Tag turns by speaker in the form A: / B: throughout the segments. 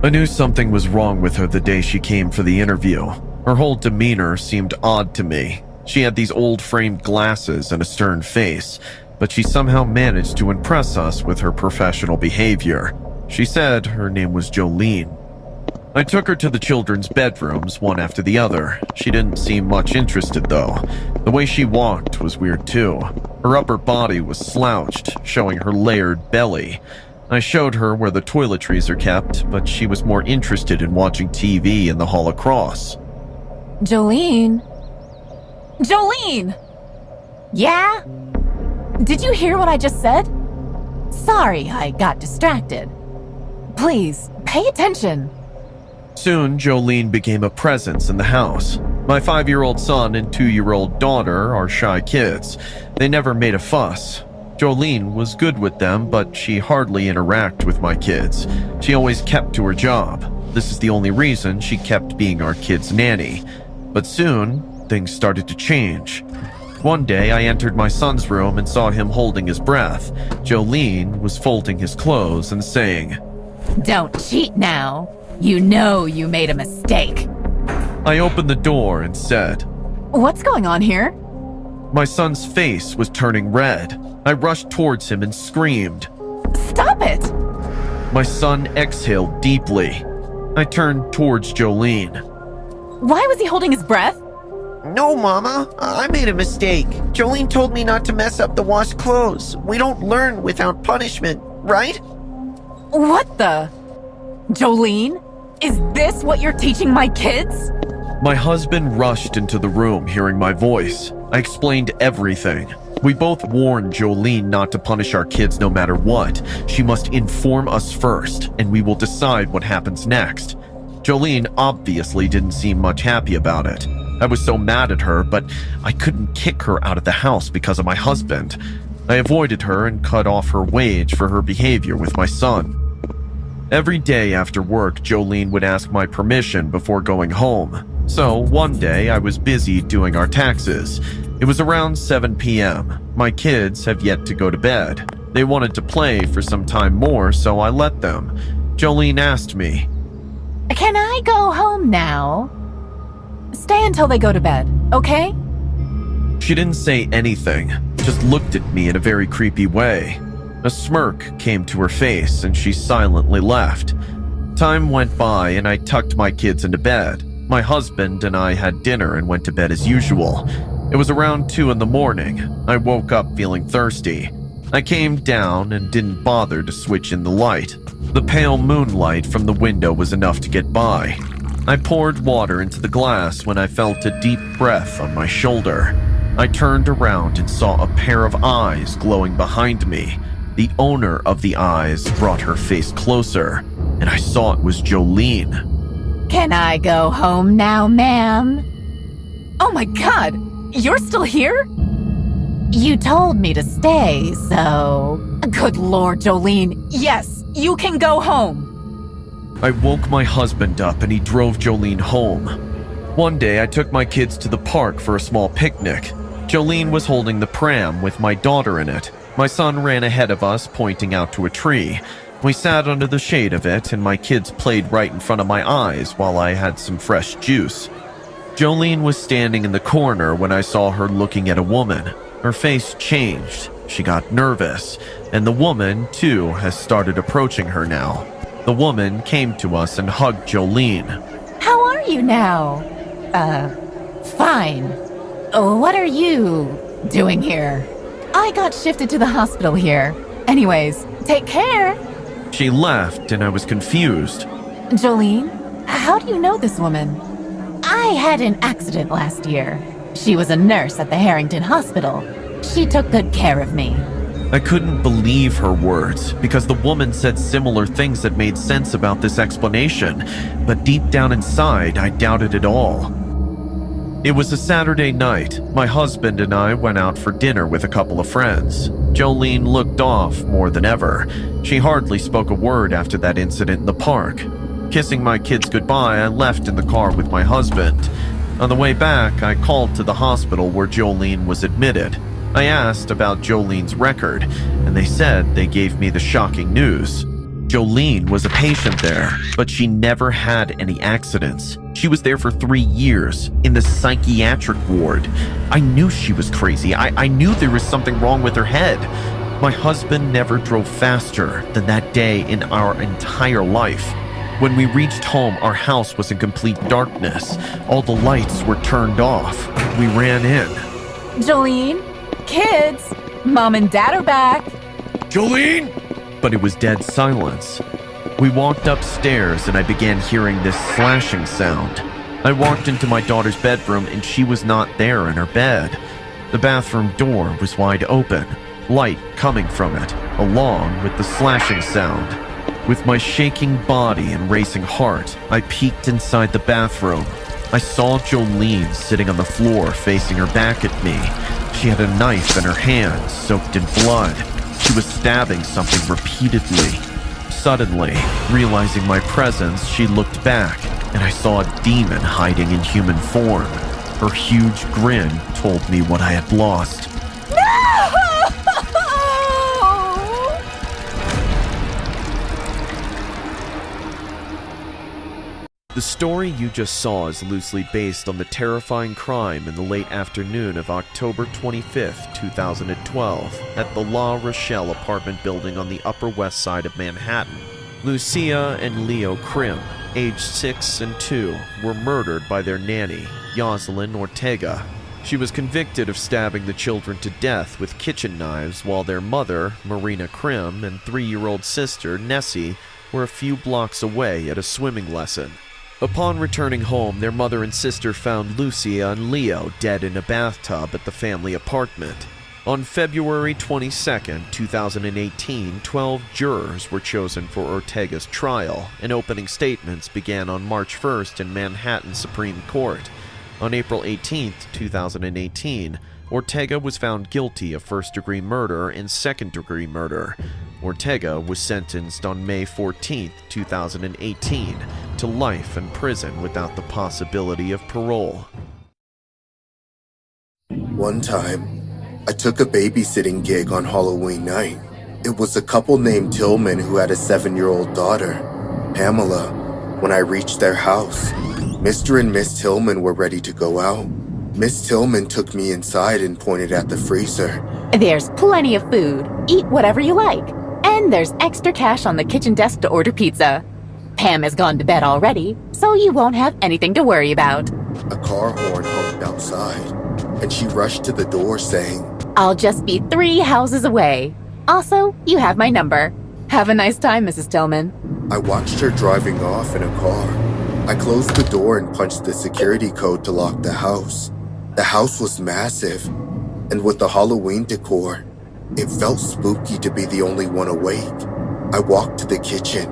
A: I knew something was wrong with her the day she came for the interview. Her whole demeanor seemed odd to me. She had these old framed glasses and a stern face, but she somehow managed to impress us with her professional behavior. She said her name was Jolene. I took her to the children's bedrooms, one after the other. She didn't seem much interested, though. The way she walked was weird, too. Her upper body was slouched, showing her layered belly. I showed her where the toiletries are kept, but she was more interested in watching TV in the hall across.
B: Jolene? Jolene! Yeah? Did you hear what I just said? Sorry, I got distracted. Please, pay attention.
A: Soon, Jolene became a presence in the house. My 5-year-old son and 2-year-old daughter are shy kids. They never made a fuss. Jolene was good with them, but she hardly interacted with my kids. She always kept to her job. This is the only reason she kept being our kids' nanny. But soon, things started to change. One day, I entered my son's room and saw him holding his breath. Jolene was folding his clothes and saying,
B: "Don't cheat now. You know you made a mistake."
A: I opened the door and said,
B: "What's going on here?"
A: My son's face was turning red. I rushed towards him and screamed.
B: "Stop it!"
A: My son exhaled deeply. I turned towards Jolene.
B: Why was he holding his breath?
C: No, Mama. I made a mistake. Jolene told me not to mess up the washed clothes. We don't learn without punishment, right?
B: What the? Jolene? Is this what you're teaching my kids?
A: My husband rushed into the room hearing my voice. I explained everything. We both warned Jolene not to punish our kids no matter what. She must inform us first, and we will decide what happens next. Jolene obviously didn't seem much happy about it. I was so mad at her, but I couldn't kick her out of the house because of my husband. I avoided her and cut off her wage for her behavior with my son. Every day after work, Jolene would ask my permission before going home. So one day I was busy doing our taxes. It was around 7 p.m. My kids have yet to go to bed. They wanted to play for some time more, so I let them. Jolene asked me,
B: "Can I go home now?" "Stay until they go to bed, okay?"
A: She didn't say anything, just looked at me in a very creepy way. A smirk came to her face and she silently left. Time went by and I tucked my kids into bed. My husband and I had dinner and went to bed as usual. It was around 2 in the morning. I woke up feeling thirsty. I came down and didn't bother to switch in the light. The pale moonlight from the window was enough to get by. I poured water into the glass when I felt a deep breath on my shoulder. I turned around and saw a pair of eyes glowing behind me. The owner of the eyes brought her face closer, and I saw it was Jolene.
B: "Can I go home now, ma'am?" "Oh my God! You're still here?" "You told me to stay, so..." "Good Lord, Jolene. Yes, you can go home."
A: I woke my husband up and he drove Jolene home. One day I took my kids to the park for a small picnic. Jolene was holding the pram with my daughter in it. My son ran ahead of us, pointing out to a tree. We sat under the shade of it and my kids played right in front of my eyes while I had some fresh juice. Jolene was standing in the corner when I saw her looking at a woman. Her face changed. She got nervous, and the woman, too, has started approaching her now. The woman came to us and hugged Jolene.
B: "How are you now?" Fine. What are you doing here?" "I got shifted to the hospital here. Anyways, take care."
A: She left and I was confused.
B: "Jolene, how do you know this woman?" "I had an accident last year. She was a nurse at the Harrington Hospital. She took good care of me."
A: I couldn't believe her words because the woman said similar things that made sense about this explanation, but deep down inside, I doubted it all. It was a Saturday night. My husband and I went out for dinner with a couple of friends. Jolene looked off more than ever. She hardly spoke a word after that incident in the park. Kissing my kids goodbye, I left in the car with my husband. On the way back, I called to the hospital where Jolene was admitted. I asked about Jolene's record, and they said they gave me the shocking news. Jolene was a patient there, but she never had any accidents. She was there for 3 years in the psychiatric ward. I knew she was crazy. I knew there was something wrong with her head. My husband never drove faster than that day in our entire life. When we reached home, our house was in complete darkness. All the lights were turned off. We ran in.
B: Jolene? Kids? Mom and Dad are back.
A: Jolene! But it was dead silence. We walked upstairs and I began hearing this slashing sound. I walked into my daughter's bedroom and she was not there in her bed. The bathroom door was wide open, light coming from it, along with the slashing sound. With my shaking body and racing heart, I peeked inside the bathroom. I saw Jolene sitting on the floor facing her back at me. She had a knife in her hand, soaked in blood. She was stabbing something repeatedly. Suddenly, realizing my presence, she looked back, and I saw a demon hiding in human form. Her huge grin told me what I had lost. The story you just saw is loosely based on the terrifying crime in the late afternoon of October 25th, 2012, at the La Rochelle apartment building on the Upper West Side of Manhattan. Lucia and Leo Krim, aged 6 and 2, were murdered by their nanny, Yoselin Ortega. She was convicted of stabbing the children to death with kitchen knives while their mother, Marina Krim, and 3-year-old sister, Nessie, were a few blocks away at a swimming lesson. Upon returning home, their mother and sister found Lucia and Leo dead in a bathtub at the family apartment. On February 22, 2018, 12 jurors were chosen for Ortega's trial, and opening statements began on March 1st in Manhattan Supreme Court. On April 18, 2018, Ortega was found guilty of first-degree murder and second-degree murder. Ortega was sentenced on May 14, 2018, to life in prison without the possibility of parole.
D: One time, I took a babysitting gig on Halloween night. It was a couple named Tillman who had a 7-year-old daughter, Pamela. When I reached their house, Mr. and Miss Tillman were ready to go out. Miss Tillman took me inside and pointed at the freezer.
B: There's plenty of food. Eat whatever you like. And there's extra cash on the kitchen desk to order pizza. Pam has gone to bed already, so you won't have anything to worry about.
D: A car horn honked outside, and she rushed to the door saying,
B: I'll just be 3 houses away. Also, you have my number. Have a nice time, Mrs. Tillman.
D: I watched her driving off in a car. I closed the door and punched the security code to lock the house. The house was massive, and with the Halloween decor, it felt spooky to be the only one awake. I walked to the kitchen.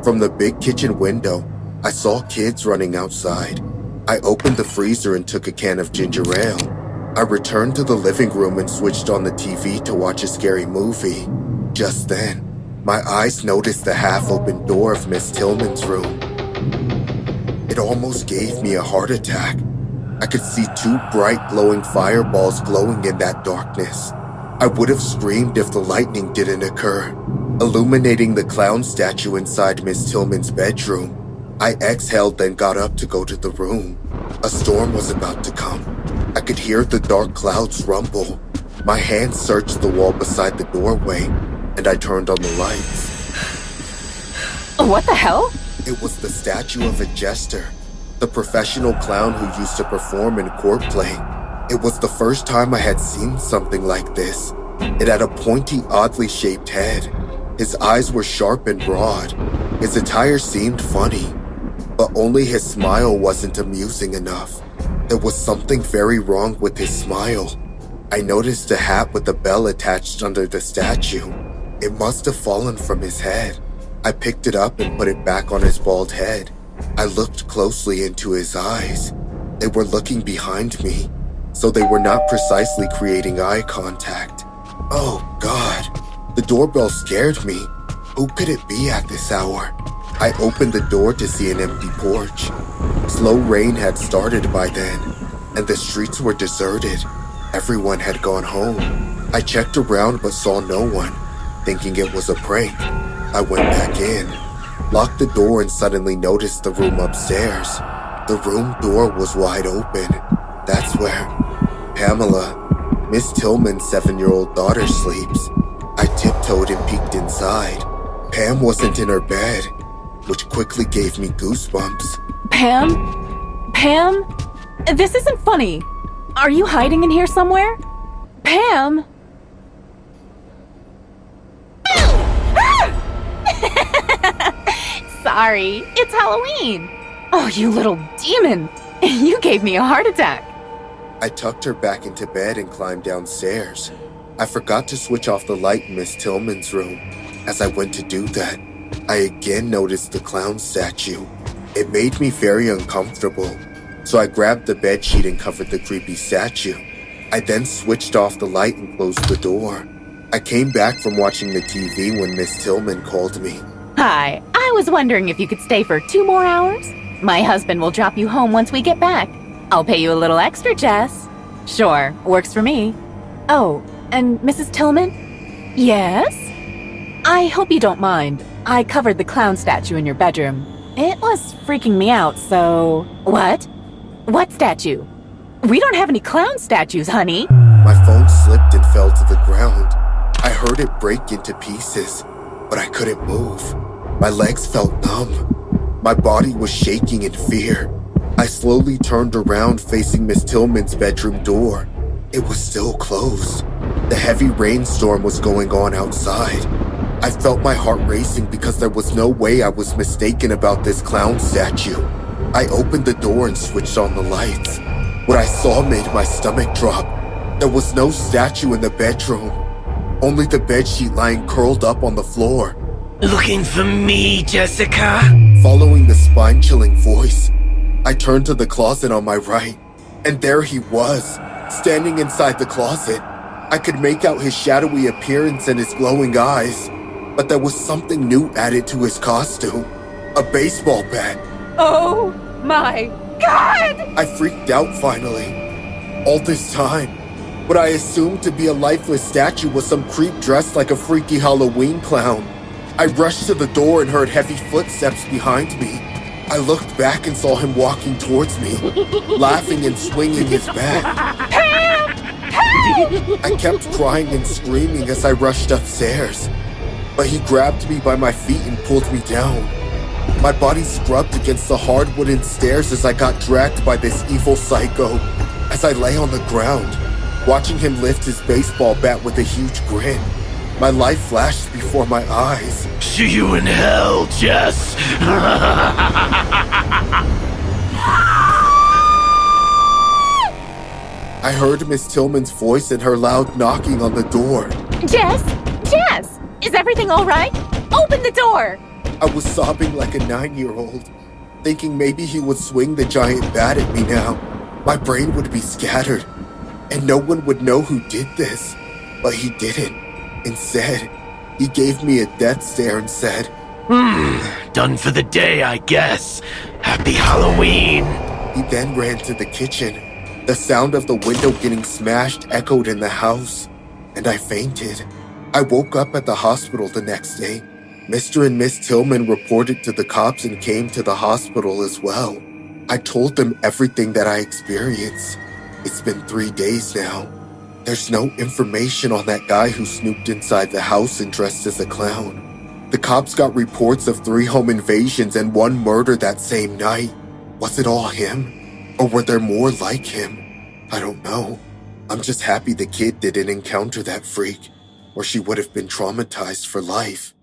D: From the big kitchen window, I saw kids running outside. I opened the freezer and took a can of ginger ale. I returned to the living room and switched on the TV to watch a scary movie. Just then, my eyes noticed the half-open door of Miss Tillman's room. It almost gave me a heart attack. I could see 2 bright glowing fireballs glowing in that darkness. I would have screamed if the lightning didn't occur, illuminating the clown statue inside Miss Tillman's bedroom. I exhaled, then got up to go to the room. A storm was about to come. I could hear the dark clouds rumble. My hand searched the wall beside the doorway, and I turned on the lights.
B: What the hell?
D: It was the statue of a jester, the professional clown who used to perform in court play. It was the first time I had seen something like this. It had a pointy, oddly shaped head. His eyes were sharp and broad. His attire seemed funny, but only his smile wasn't amusing enough. There was something very wrong with his smile. I noticed a hat with a bell attached under the statue. It must have fallen from his head. I picked it up and put it back on his bald head. I looked closely into his eyes. They were looking behind me, so they were not precisely creating eye contact. Oh God, the doorbell scared me. Who could it be at this hour? I opened the door to see an empty porch. Slow rain had started by then, and the streets were deserted. Everyone had gone home. I checked around but saw no one, thinking it was a prank. I went back in, locked the door, and suddenly noticed the room upstairs. The room door was wide open. That's where Pamela, Miss Tillman's 7-year-old daughter, sleeps. I tiptoed and peeked inside. Pam wasn't in her bed, which quickly gave me goosebumps.
B: Pam? Pam? This isn't funny. Are you hiding in here somewhere? Pam? Sorry, it's Halloween. Oh, you little demon. You gave me a heart attack.
D: I tucked her back into bed and climbed downstairs. I forgot to switch off the light in Miss Tillman's room. As I went to do that, I again noticed the clown statue. It made me very uncomfortable, so I grabbed the bedsheet and covered the creepy statue. I then switched off the light and closed the door. I came back from watching the TV when Miss Tillman called me.
B: Hi, I was wondering if you could stay for 2 more hours? My husband will drop you home once we get back. I'll pay you a little extra, Jess. Sure, works for me. Oh, and Mrs. Tillman? Yes? I hope you don't mind. I covered the clown statue in your bedroom. It was freaking me out, so... What? What statue? We don't have any clown statues, honey.
D: My phone slipped and fell to the ground. I heard it break into pieces, but I couldn't move. My legs felt numb. My body was shaking in fear. I slowly turned around, facing Miss Tillman's bedroom door. It was still closed. The heavy rainstorm was going on outside. I felt my heart racing because there was no way I was mistaken about this clown statue. I opened the door and switched on the lights. What I saw made my stomach drop. There was no statue in the bedroom, only the bedsheet lying curled up on the floor.
E: Looking for me, Jessica?
D: Following the spine-chilling voice, I turned to the closet on my right, and there he was, standing inside the closet. I could make out his shadowy appearance and his glowing eyes, but there was something new added to his costume. A baseball bat.
B: Oh my God!
D: I freaked out finally. All this time, what I assumed to be a lifeless statue was some creep dressed like a freaky Halloween clown. I rushed to the door and heard heavy footsteps behind me. I looked back and saw him walking towards me, laughing and swinging his bat.
B: Help! Help!
D: I kept crying and screaming as I rushed upstairs, but he grabbed me by my feet and pulled me down. My body scrubbed against the hard wooden stairs as I got dragged by this evil psycho. As I lay on the ground, watching him lift his baseball bat with a huge grin, my life flashed before my eyes.
E: See you in hell, Jess.
D: I heard Miss Tillman's voice and her loud knocking on the door.
B: Jess? Jess! Is everything all right? Open the door!
D: I was sobbing like a 9-year-old, thinking maybe he would swing the giant bat at me now. My brain would be scattered, and no one would know who did this. But he didn't. Instead, he gave me a death stare and said,
E: Done for the day, I guess. Happy Halloween.
D: He then ran to the kitchen. The sound of the window getting smashed echoed in the house, and I fainted. I woke up at the hospital the next day. Mr. and Miss Tillman reported to the cops and came to the hospital as well. I told them everything that I experienced. It's been 3 days now. There's no information on that guy who snooped inside the house and dressed as a clown. The cops got reports of 3 home invasions and 1 murder that same night. Was it all him? Or were there more like him? I don't know. I'm just happy the kid didn't encounter that freak, or she would have been traumatized for life.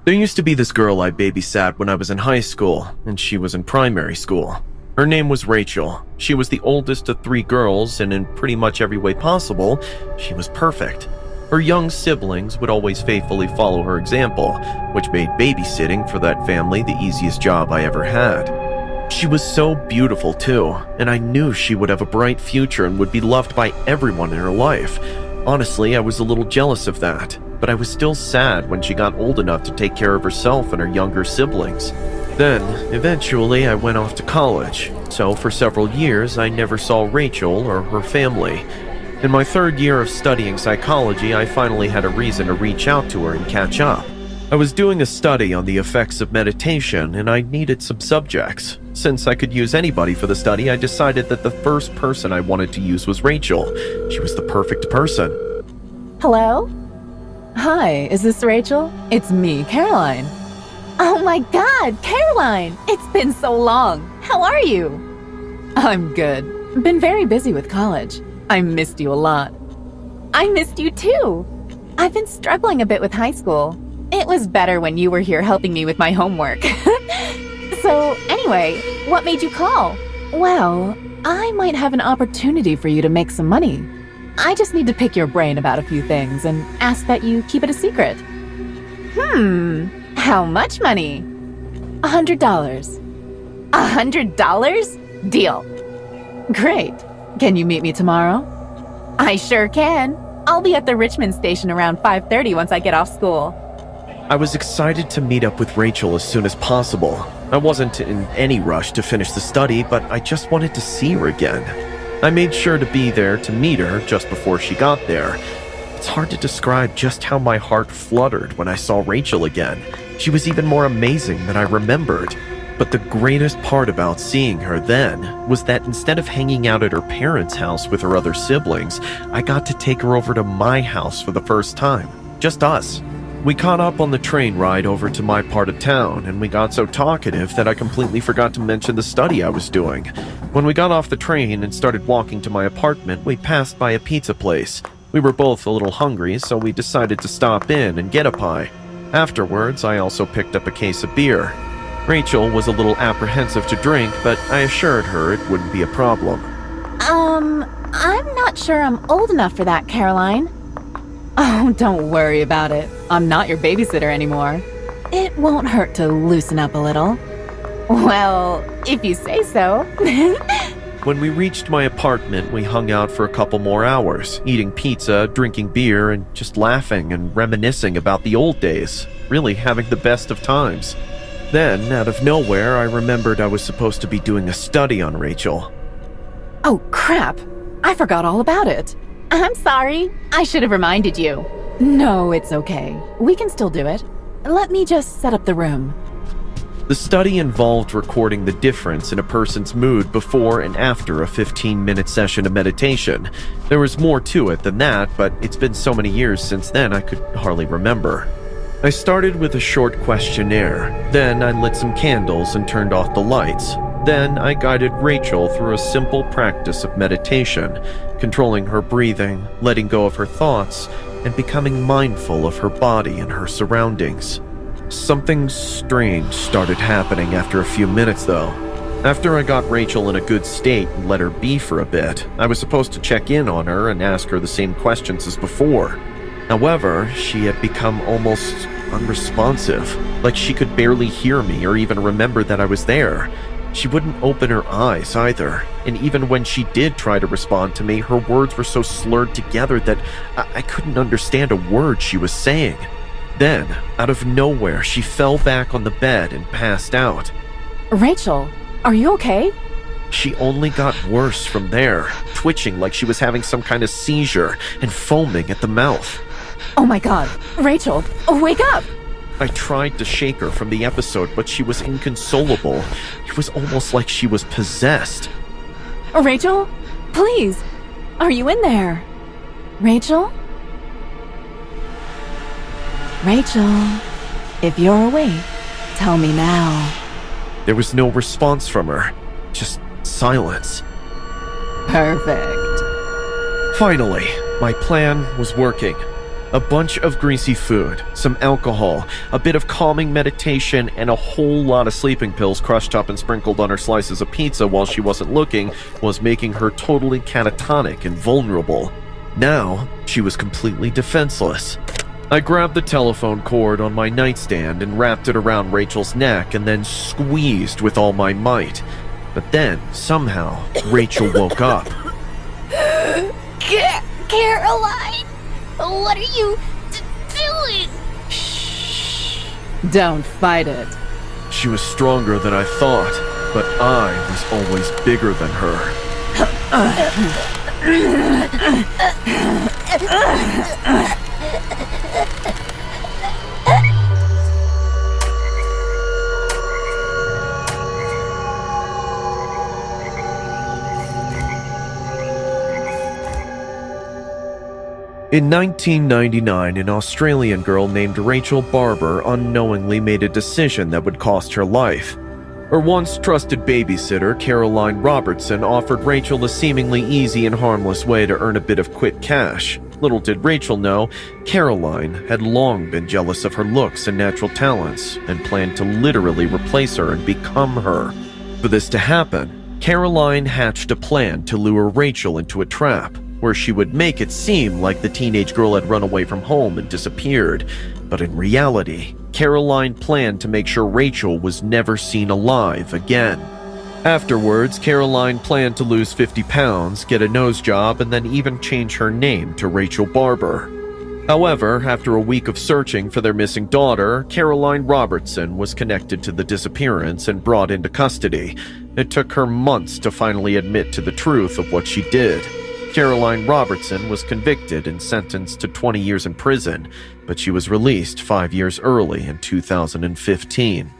A: There used to be this girl I babysat when I was in high school, and she was in primary school. Her name was Rachel. She was the oldest of 3 girls, and in pretty much every way possible, she was perfect. Her young siblings would always faithfully follow her example, which made babysitting for that family the easiest job I ever had. She was so beautiful too, and I knew she would have a bright future and would be loved by everyone in her life. Honestly, I was a little jealous of that, but I was still sad when she got old enough to take care of herself and her younger siblings. Then, eventually, I went off to college, so for several years I never saw Rachel or her family. In my third year of studying psychology, I finally had a reason to reach out to her and catch up. I was doing a study on the effects of meditation, and I needed some subjects. Since I could use anybody for the study, I decided that the first person I wanted to use was Rachel. She was the perfect person.
B: Hello? Hi, is this Rachel? It's me, Caroline. Oh my God, Caroline! It's been so long. How are you? I'm good. Been very busy with college. I missed you a lot. I missed you too. I've been struggling a bit with high school. It was better when you were here helping me with my homework. So, anyway, what made you call? Well, I might have an opportunity for you to make some money. I just need to pick your brain about a few things and ask that you keep it a secret. How much money? $100. $100? Deal. Great. Can you meet me tomorrow? I sure can. I'll be at the Richmond station around 5:30 once I get off school.
A: I was excited to meet up with Rachel as soon as possible. I wasn't in any rush to finish the study, but I just wanted to see her again. I made sure to be there to meet her just before she got there. It's hard to describe just how my heart fluttered when I saw Rachel again. She was even more amazing than I remembered. But the greatest part about seeing her then was that instead of hanging out at her parents' house with her other siblings, I got to take her over to my house for the first time. Just us. We caught up on the train ride over to my part of town, and we got so talkative that I completely forgot to mention the study I was doing. When we got off the train and started walking to my apartment, we passed by a pizza place. We were both a little hungry, so we decided to stop in and get a pie. Afterwards, I also picked up a case of beer. Rachel was a little apprehensive to drink, but I assured her it wouldn't be a problem.
B: I'm not sure I'm old enough for that, Caroline. Oh, don't worry about it. I'm not your babysitter anymore. It won't hurt to loosen up a little. Well, if you say so.
A: When we reached my apartment, we hung out for a couple more hours, eating pizza, drinking beer, and just laughing and reminiscing about the old days, really having the best of times. Then, out of nowhere, I remembered I was supposed to be doing a study on Rachel.
B: Oh, crap. I forgot all about it. I'm sorry. I should have reminded you. No, it's okay. We can still do it. Let me just set up the room.
A: The study involved recording the difference in a person's mood before and after a 15-minute session of meditation. There was more to it than that, but it's been so many years since then I could hardly remember. I started with a short questionnaire. Then I lit some candles and turned off the lights. Then I guided Rachel through a simple practice of meditation, controlling her breathing, letting go of her thoughts, and becoming mindful of her body and her surroundings. Something strange started happening after a few minutes, though. After I got Rachel in a good state and let her be for a bit, I was supposed to check in on her and ask her the same questions as before. However, she had become almost unresponsive, like she could barely hear me or even remember that I was there. She wouldn't open her eyes either, and even when she did try to respond to me, her words were so slurred together that I couldn't understand a word she was saying. Then, out of nowhere, she fell back on the bed and passed out.
B: Rachel, are you okay?
A: She only got worse from there, twitching like she was having some kind of seizure and foaming at the mouth.
B: Oh my God, Rachel, wake up!
A: I tried to shake her from the episode, but she was inconsolable. It was almost like she was possessed.
B: Rachel, please, are you in there? Rachel? Rachel, if you're awake, tell me now.
A: There was no response from her, just silence.
B: Perfect.
A: Finally, my plan was working. A bunch of greasy food, some alcohol, a bit of calming meditation, and a whole lot of sleeping pills crushed up and sprinkled on her slices of pizza while she wasn't looking was making her totally catatonic and vulnerable. Now, she was completely defenseless. I grabbed the telephone cord on my nightstand and wrapped it around Rachel's neck and then squeezed with all my might. But then, somehow, Rachel woke up.
F: Caroline, what are you doing?
B: Shh. Don't fight it.
A: She was stronger than I thought, but I was always bigger than her. In 1999, an Australian girl named Rachel Barber unknowingly made a decision that would cost her life. Her once trusted babysitter, Caroline Robertson, offered Rachel a seemingly easy and harmless way to earn a bit of quick cash. Little did Rachel know, Caroline had long been jealous of her looks and natural talents and planned to literally replace her and become her. For this to happen, Caroline hatched a plan to lure Rachel into a trap, where she would make it seem like the teenage girl had run away from home and disappeared. But in reality, Caroline planned to make sure Rachel was never seen alive again. Afterwards, Caroline planned to lose 50 pounds, get a nose job, and then even change her name to Rachel Barber. However, after a week of searching for their missing daughter, Caroline Robertson was connected to the disappearance and brought into custody. It took her months to finally admit to the truth of what she did. Caroline Robertson was convicted and sentenced to 20 years in prison, but she was released 5 years early in 2015.